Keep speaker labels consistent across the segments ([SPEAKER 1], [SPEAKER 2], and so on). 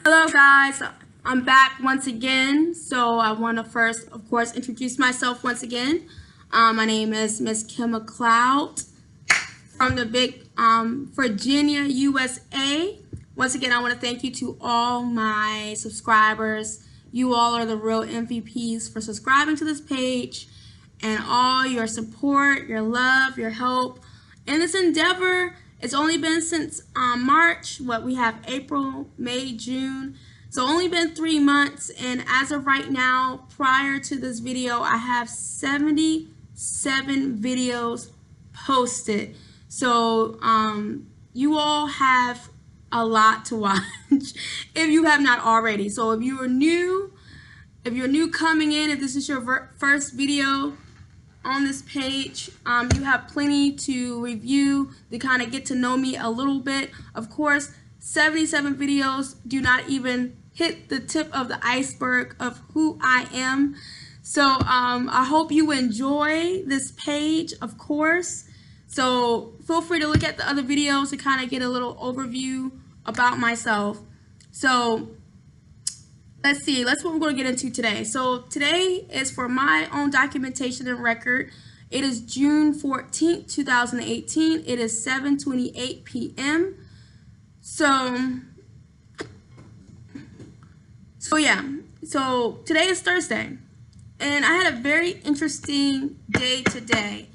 [SPEAKER 1] Hello guys, I'm back once again. So I want to first, of course, introduce myself once again. My name is Miss Kim McLeod from the big Virginia, USA. Once again, I want to thank you to all my subscribers. You all are the real MVPs for subscribing to this page and all your support, your love, your help in this endeavor. It's only been since March. We have April, May, June. So only been 3 months, and as of right now, prior to this video, I have 77 videos posted. So you all have a lot to watch if you have not already. So if you're new coming in, if this is your first video on this page, you have plenty to review to kind of get to know me a little bit. Of course, 77 videos do not even hit the tip of the iceberg of who I am. So I hope you enjoy this page, of course. So feel free to look at the other videos to kind of get a little overview about myself. So let's see, that's what we're going to get into today. So today is for my own documentation and record. It is June 14th, 2018. It is 7:28 p.m. So yeah, so today is Thursday. And I had a very interesting day today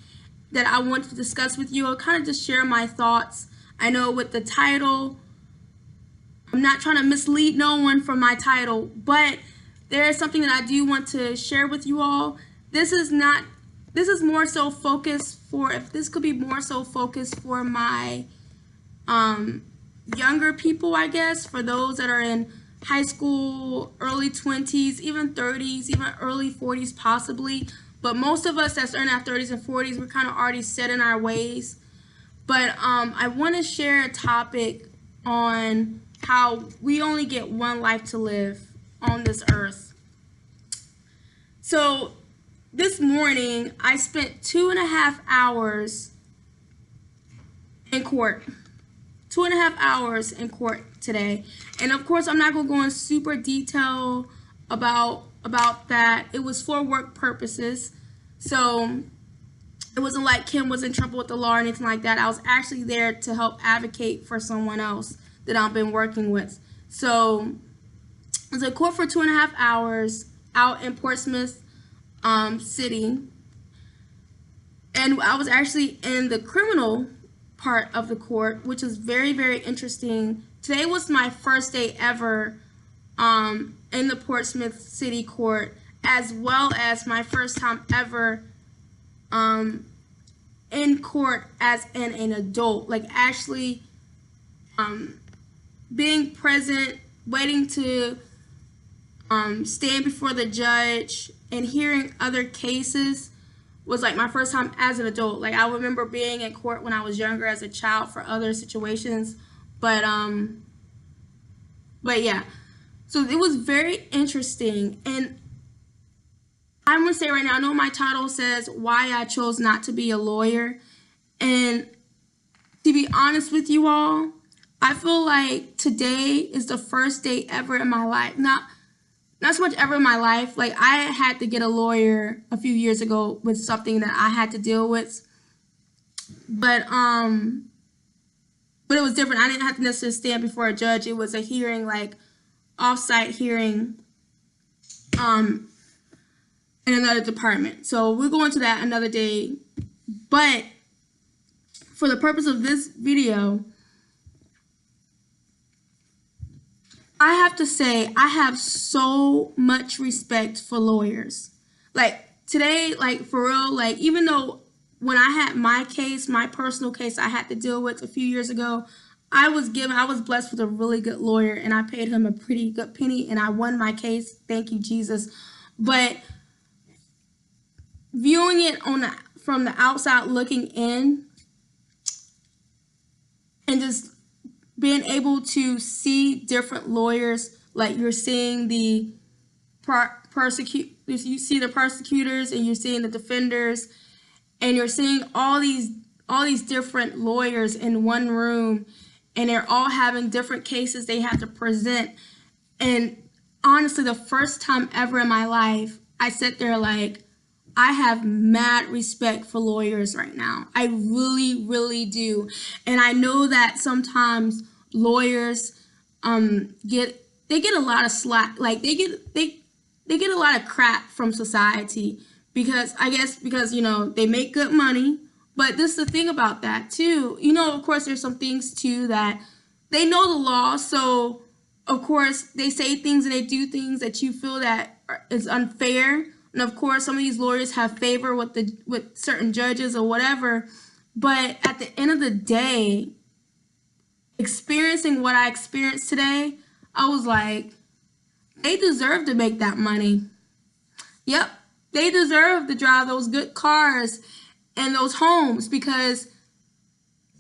[SPEAKER 1] that I wanted to discuss with you. I'll kind of just share my thoughts. I know with the title, I'm not trying to mislead no one from my title, but there is something that I do want to share with you all. This is more so focused for, if this could be more so focused for my younger people, I guess, for those that are in high school, early 20s, even 30s, even early 40s possibly. But most of us that's in our 30s and 40s, we're kind of already set in our ways. But I want to share a topic on how we only get one life to live on this earth. So this morning, I spent 2.5 hours in court. 2.5 hours in court today. And of course, I'm not going to go in super detail about that. It was for work purposes. So it wasn't like Kim was in trouble with the law or anything like that. I was actually there to help advocate for someone else that I've been working with. So I was in court for 2.5 hours out in Portsmouth City. And I was actually in the criminal part of the court, which is very, very interesting. Today was my first day ever in the Portsmouth City Court, as well as my first time ever in court as an adult, like actually being present, waiting to stand before the judge and hearing other cases was like my first time as an adult. Like I remember being in court when I was younger as a child for other situations, but yeah. So it was very interesting, and I'm gonna say right now, I know my title says why I chose not to be a lawyer, and to be honest with you all, I feel like today is the first day ever in my life, not so much ever in my life. Like I had to get a lawyer a few years ago with something that I had to deal with, but it was different. I didn't have to necessarily stand before a judge. It was a hearing, like off-site hearing in another department. So we'll go into that another day. But for the purpose of this video, I have to say I have so much respect for lawyers. Like today, like for real, like even though when I had my case, my personal case I had to deal with a few years ago, I was blessed with a really good lawyer, and I paid him a pretty good penny, and I won my case. Thank you, Jesus. But viewing it from the outside looking in, and just being able to see different lawyers, like you're seeing the you see the prosecutors, and you're seeing the defenders, and you're seeing all these different lawyers in one room, and they're all having different cases they have to present. And honestly, the first time ever in my life, I sat there like, I have mad respect for lawyers right now. I really, really do. And I know that sometimes lawyers get a lot of slack. Like they get a lot of crap from society because I guess because they make good money. But this is the thing about that too. Of course there's some things too that they know the law, so of course they say things and they do things that you feel that is unfair. And of course some of these lawyers have favor with certain judges or whatever. But at the end of the day, experiencing what I experienced today, I was like, they deserve to make that money. Yep, they deserve to drive those good cars and those homes, because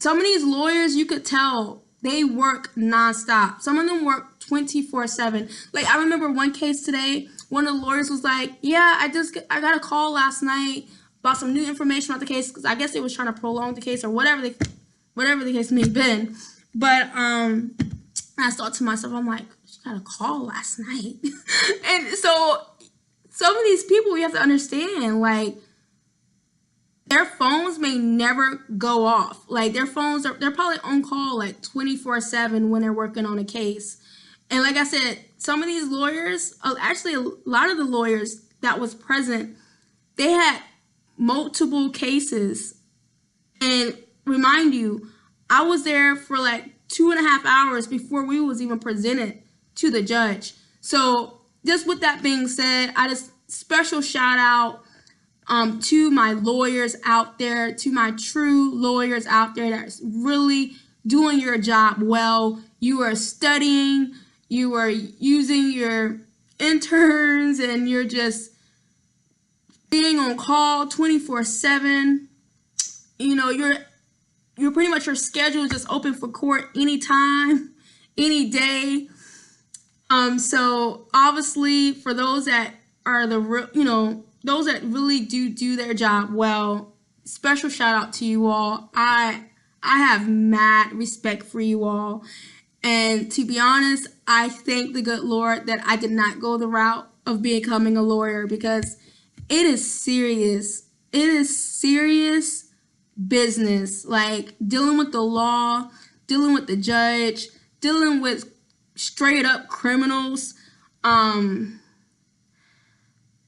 [SPEAKER 1] some of these lawyers, you could tell they work nonstop. Some of them work 24/7. Like I remember one case today, one of the lawyers was like, yeah, I got a call last night about some new information about the case, because I guess they was trying to prolong the case or whatever the case may have been. But I thought to myself, I'm like, she got a call last night. And so some of these people, you have to understand, like, their phones may never go off. Like they're probably on call like 24/7 when they're working on a case. And like I said, some of these lawyers, actually a lot of the lawyers that was present, they had multiple cases. And remind you, I was there for like 2.5 hours before we was even presented to the judge. So just with that being said, I just special shout out to my lawyers out there, to my true lawyers out there that's really doing your job well. You are studying, you are using your interns, and you're just being on call 24/7. You're pretty much, your schedule is just open for court anytime, any day. So obviously for those that are those that really do their job well, special shout out to you all. I have mad respect for you all. And to be honest, I thank the good Lord that I did not go the route of becoming a lawyer, because it is serious. It is serious business. Like dealing with the law, dealing with the judge, dealing with straight up criminals,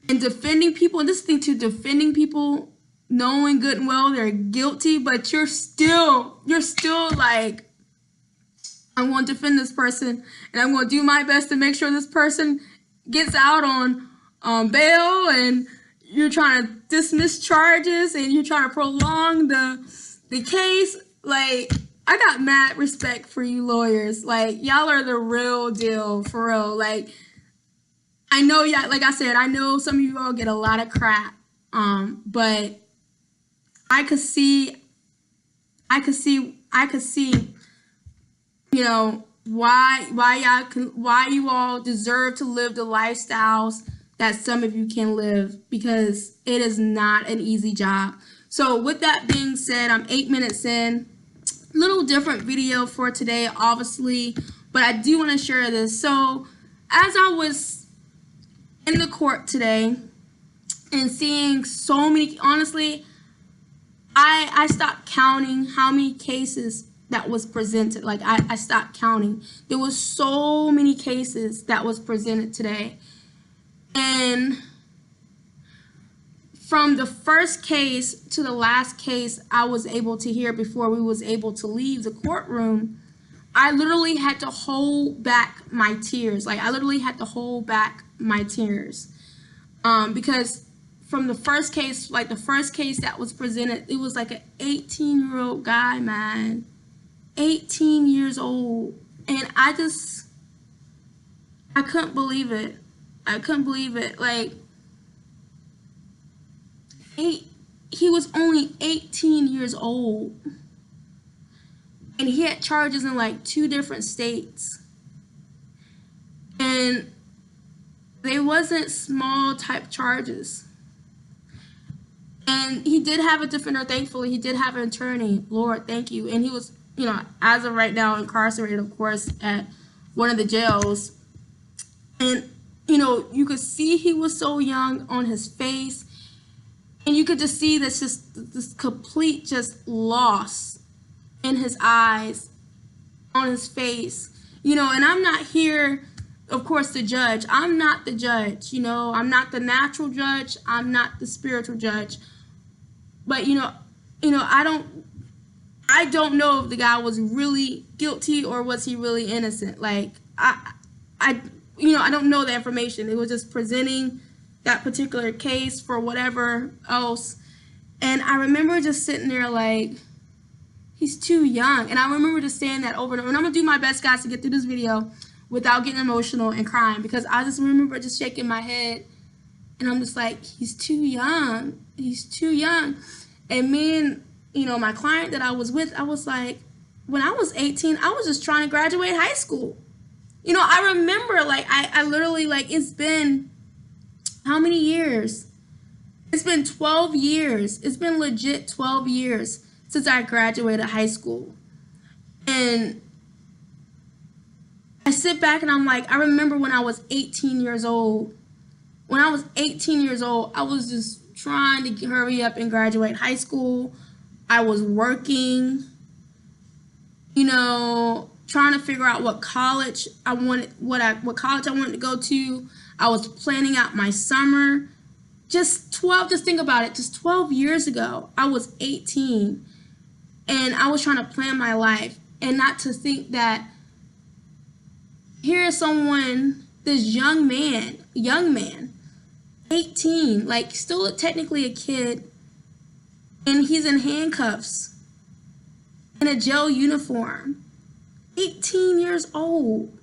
[SPEAKER 1] and defending people. And this thing too, defending people, knowing good and well they're guilty, but you're still like, I'm going to defend this person, and I'm going to do my best to make sure this person gets out on bail, and you're trying to dismiss charges, and you're trying to prolong the case. Like, I got mad respect for you lawyers. Like, y'all are the real deal, for real. Like, I know y'all, like I said, I know some of you all get a lot of crap, but I could see, why you all deserve to live the lifestyles that some of you can live, because it is not an easy job. So with that being said, I'm 8 minutes in. Little different video for today, obviously, but I do want to share this. So as I was in the court today and seeing so many, honestly, I stopped counting how many cases that was presented. Like I stopped counting. There was so many cases that was presented today. And from the first case to the last case I was able to hear before we was able to leave the courtroom, I literally had to hold back my tears. Like I literally had to hold back my tears. Because from the first case, like the first case that was presented, it was like an 18-year-old guy, man. 18 years old. And I couldn't believe it. I couldn't believe it. Like, he was only 18 years old. And he had charges in like 2 different states. And they wasn't small type charges. And he did have a defender, thankfully. He did have an attorney. Lord, thank you. And he was, as of right now, incarcerated, of course, at one of the jails. And, you could see he was so young on his face. And you could just see this complete just loss in his eyes, on his face. And I'm not here, of course, to judge. I'm not the judge. I'm not the natural judge. I'm not the spiritual judge. But, I don't know if the guy was really guilty or was he really innocent. Like, I don't know the information. It was just presenting that particular case for whatever else. And I remember just sitting there like, he's too young. And I remember just saying that over and over. And I'm going to do my best, guys, to get through this video without getting emotional and crying, because I just remember just shaking my head. And I'm just like, he's too young. He's too young. And me and, my client that I was with, I was like, when I was 18, I was just trying to graduate high school. I remember, like, I literally, like, it's been how many years? It's been 12 years. It's been legit 12 years since I graduated high school. And I sit back and I'm like, I remember when I was 18 years old. When I was 18 years old, I was just trying to hurry up and graduate high school. I was working, trying to figure out what college I wanted, what college I wanted to go to. I was planning out my summer. Just think about it, just 12 years ago, I was 18, and I was trying to plan my life, and not to think that here's someone, this young man, 18, like still technically a kid, and he's in handcuffs, in a jail uniform, 18 years old.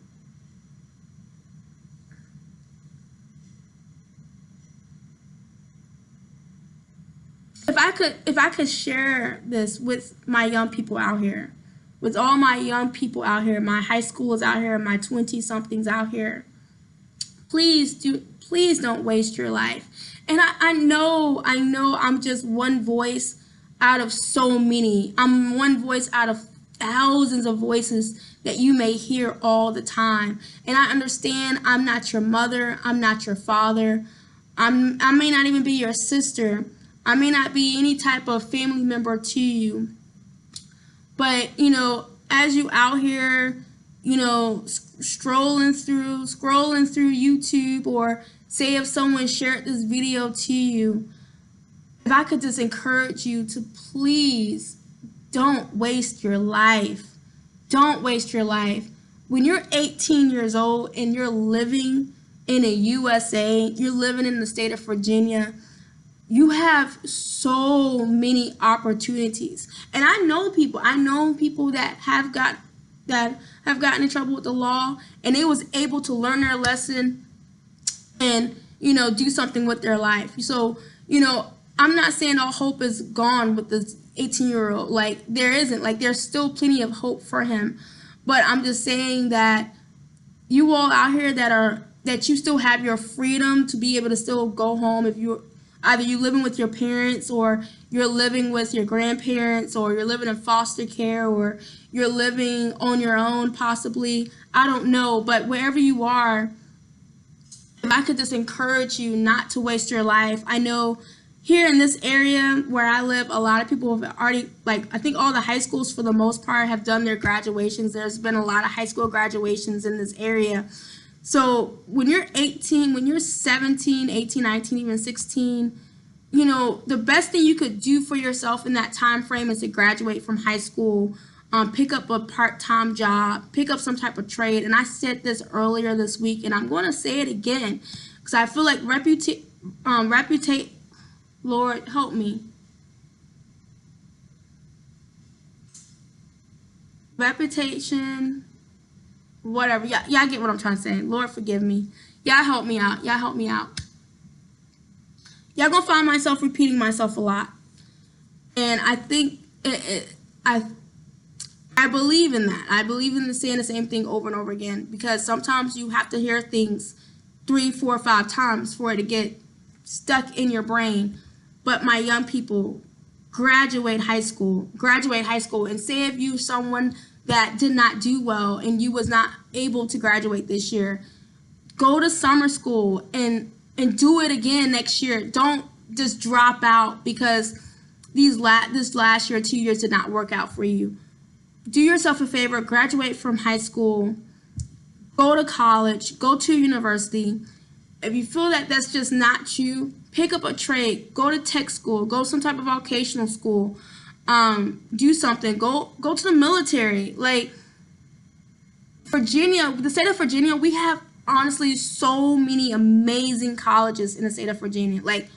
[SPEAKER 1] If I could share this with my young people out here, with all my young people out here, my high schoolers out here, my 20-somethings out here, please don't waste your life. And I know I'm just one voice out of so many. I'm one voice out of thousands of voices that you may hear all the time. And I understand I'm not your mother, I'm not your father, I may not even be your sister. I may not be any type of family member to you, but, as you out here, scrolling through YouTube, or say if someone shared this video to you, if I could just encourage you to please don't waste your life. Don't waste your life. When you're 18 years old and you're living in the USA, you're living in the state of Virginia, you have so many opportunities. And I know people that have gotten in trouble with the law, and they was able to learn their lesson and, do something with their life. So, I'm not saying all hope is gone with this 18-year-old. Like, there isn't. Like, there's still plenty of hope for him. But I'm just saying that you all out here that you still have your freedom to be able to still go home, if you're either you living with your parents, or you're living with your grandparents, or you're living in foster care, or you're living on your own possibly. I don't know, but wherever you are, if I could just encourage you not to waste your life. I know here in this area where I live, a lot of people have already, I think all the high schools for the most part have done their graduations. There's been a lot of high school graduations in this area. So when you're 18, when you're 17, 18, 19, even 16, the best thing you could do for yourself in that time frame is to graduate from high school, pick up a part-time job, pick up some type of trade. And I said this earlier this week, and I'm going to say it again, because I feel like Lord, help me. Reputation, whatever. Y'all get what I'm trying to say. Lord, forgive me. Y'all help me out. Y'all help me out. Y'all gonna find myself repeating myself a lot. And I think I believe in that. I believe in saying the same thing over and over again, because sometimes you have to hear things 3, 4, 5 times for it to get stuck in your brain. But my young people, graduate high school, and say if you're someone that did not do well and you was not able to graduate this year, Go to summer school and do it again next year. Don't just drop out because this last year, 2 years did not work out for you. Do yourself a favor, graduate from high school, go to college, go to university. If you feel that that's just not you, pick up a trade, go to tech school, go some type of vocational school, do something, go to the military. Like Virginia, the state of Virginia, we have honestly so many amazing colleges in the state of Virginia, like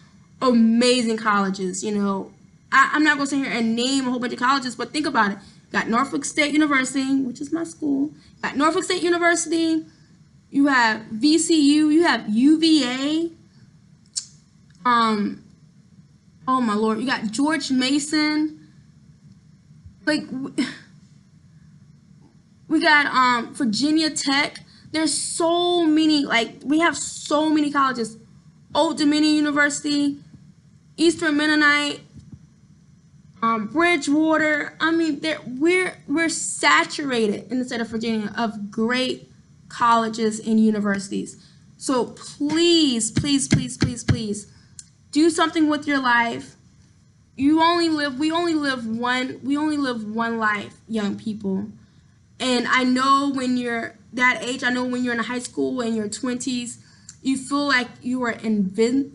[SPEAKER 1] amazing colleges. I'm not going to sit here and name a whole bunch of colleges, but think about it. Got Norfolk State University, which is my school. Got Norfolk State University. You have VCU. You have UVA. Oh my Lord. You got George Mason. Like, we got Virginia Tech. There's so many, we have so many colleges. Old Dominion University, Eastern Mennonite, Bridgewater. I mean, we're saturated in the state of Virginia of great colleges and universities. So please, please, please, please, please, do something with your life. We only live one life, young people. And I know when you're that age, I know when you're in high school, in your 20s, you feel like you are invincible.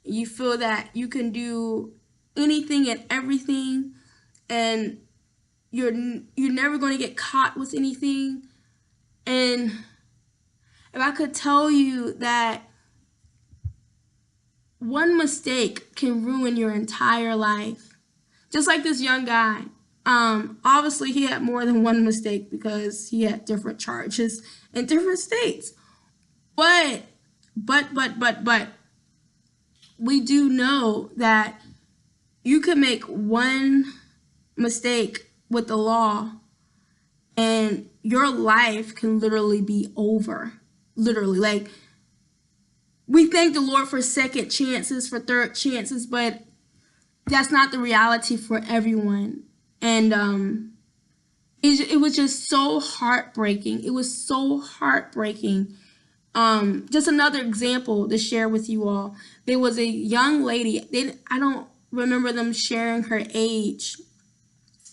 [SPEAKER 1] You feel that you can do anything and everything, and you're never going to get caught with anything. And if I could tell you that one mistake can ruin your entire life, just like this young guy. Obviously he had more than one mistake because he had different charges in different states. But we do know that you can make one mistake with the law and your life can literally be over. Literally. Like, we thank the Lord for second chances, for third chances, but that's not the reality for everyone. And it was just so heartbreaking. It was so heartbreaking. Just another example to share with you all. There was a young lady. I don't remember them sharing her age.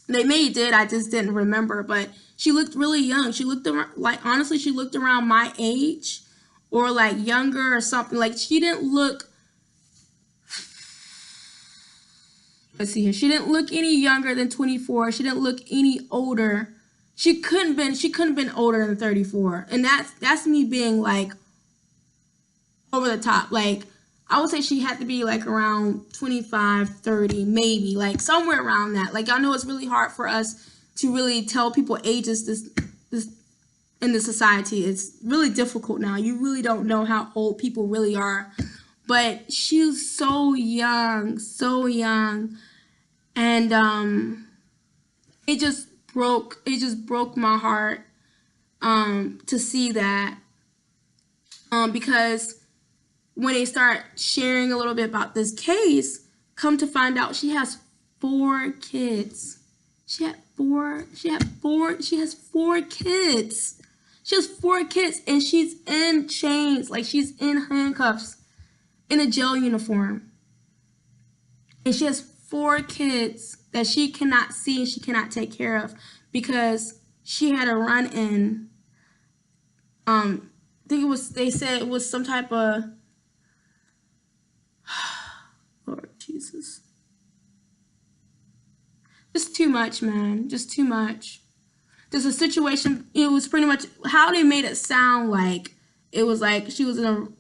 [SPEAKER 1] They may did. I just didn't remember. But she looked really young. She looked around, honestly, she looked around my age or younger or something. She didn't look. Let's see here. She didn't look any younger than 24. She didn't look any older. She couldn't have been older than 34. And that's me being over the top. I would say she had to be around 25, 30, maybe, somewhere around that. I know it's really hard for us to really tell people ages this in the society. It's really difficult now. You really don't know how old people really are. But she was so young, so young. And it just broke my heart to see that, because when they start sharing a little bit about this case, come to find out she has 4 kids. She has 4 kids. She has 4 kids, and she's in chains, she's in handcuffs, in a jail uniform. And she has 4 kids that she cannot see and she cannot take care of because she had a run-in. I think they said it was some type of, Lord Jesus. Just too much, man. Just too much. There's a situation, it was pretty much how they made it sound like. It was like she was in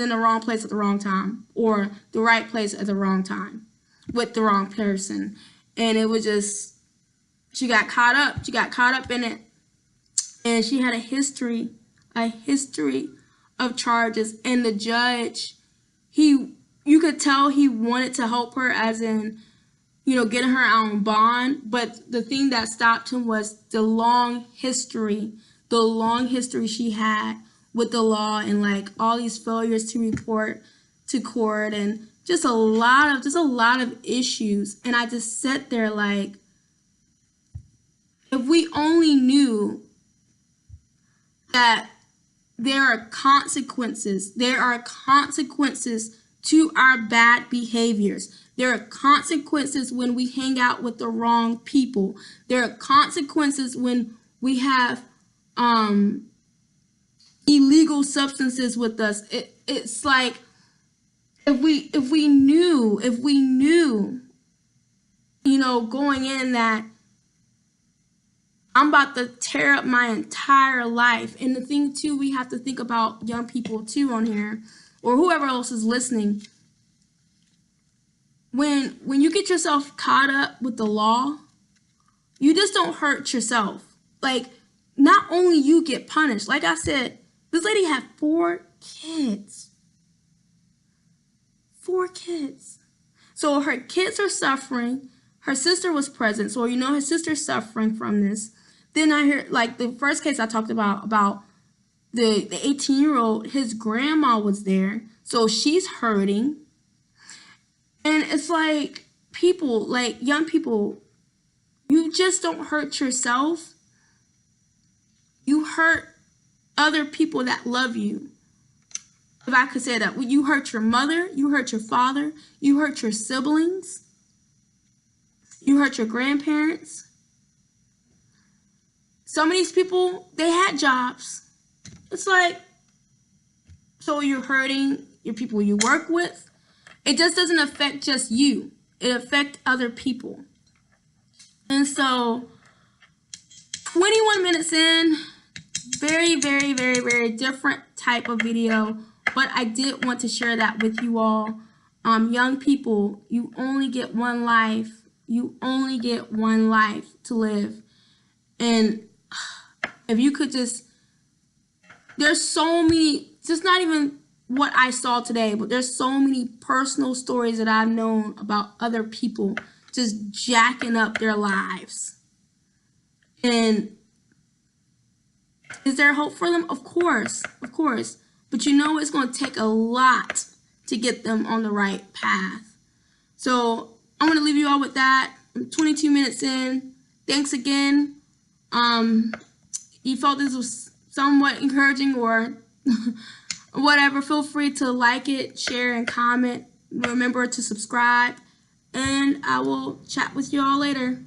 [SPEAKER 1] the wrong place at the wrong time, or the right place at the wrong time with the wrong person. And it was just, she got caught up. She got caught up in it. And she had a history of charges. And the judge, you could tell he wanted to help her, as in, getting her out on bond. But the thing that stopped him was the long history she had with the law, and all these failures to report to court, and just a lot of issues. And I just sat there if we only knew that there are consequences. There are consequences to our bad behaviors. There are consequences when we hang out with the wrong people. There are consequences when we have illegal substances with us. It's like if we knew, you know, going in that I'm about to tear up my entire life. And the thing too, we have to think about young people too on here, or whoever else is listening. When you get yourself caught up with the law, you just don't hurt yourself. Like, not only you get punished. Like I said, this lady had 4 kids. 4 kids. So her kids are suffering. Her sister was present. So, you know, her sister's suffering from this. Then I hear, like, the first case I talked about the 18-year-old, his grandma was there. So she's hurting. And it's like, people, like young people, you just don't hurt yourself. You hurt other people that love you. If I could say that, you hurt your mother, you hurt your father, you hurt your siblings, you hurt your grandparents. Some of these people, they had jobs. It's like, so you're hurting your people you work with. It just doesn't affect just you. It affects other people. And so, 21 minutes in, very, very, very, very different type of video. But I did want to share that with you all. Young people, you only get one life. You only get one life to live. And if you could just, there's so many, just not even what I saw today, but there's so many personal stories that I've known about other people just jacking up their lives. And is there hope for them? Of course, of course. But you know it's going to take a lot to get them on the right path. So I'm going to leave you all with that. I'm 22 minutes in. Thanks again. You felt this was somewhat encouraging or whatever, feel free to like it, share, and comment. Remember to subscribe, and I will chat with you all later.